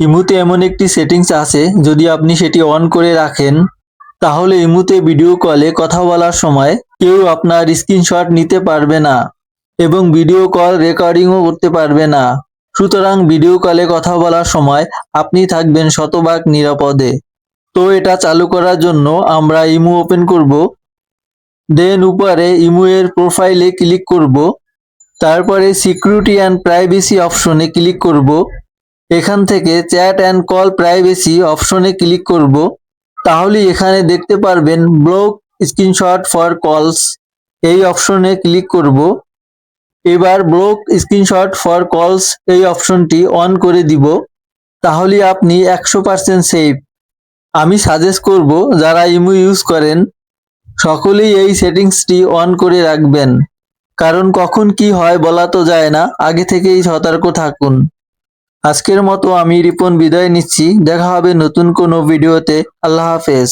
ইমুতে এমন একটি সেটিংস আছে, যদি আপনি সেটি অন করে রাখেন তাহলে ইমুতে ভিডিও কলে কথা বলার সময় কেউ আপনার স্ক্রিনশট নিতে পারবে না এবং ভিডিও কল রেকর্ডিংও করতে পারবে না। সুতরাং ভিডিও কলে কথা বলার সময় আপনি থাকবেন শতভাগ নিরাপদে। তো এটা চালু করার জন্য আমরা ইমু ওপেন করব, দেন উপরে ইমু এর প্রোফাইলে ক্লিক করব, তারপরে সিকিউরিটি অ্যান্ড প্রাইভেসি অপশনে ক্লিক করব। এখান থেকে চ্যাট অ্যান্ড কল প্রাইভেসি অপশনে ক্লিক করব। তাহলে এখানে দেখতে পারবেন ব্লক স্ক্রিনশট ফর কলস, এই অপশনে ক্লিক করব। এবার ব্লক স্ক্রিনশট ফর কলস এই অপশনটি অন করে দিব। তাহলে আপনি 100% সেফ। আমি সাজেস্ট করব যারা ইমু ইউজ করেন সকলেই এই সেটিংসটি অন করে রাখবেন, কারণ কখন কি হয় বলা তো যায় না, আগে থেকেই সতর্ক থাকুন। আজকের মতো আমি রিপন বিদায় নিচ্ছি, দেখা হবে নতুন কোনো ভিডিওতে। আল্লাহ হাফেজ।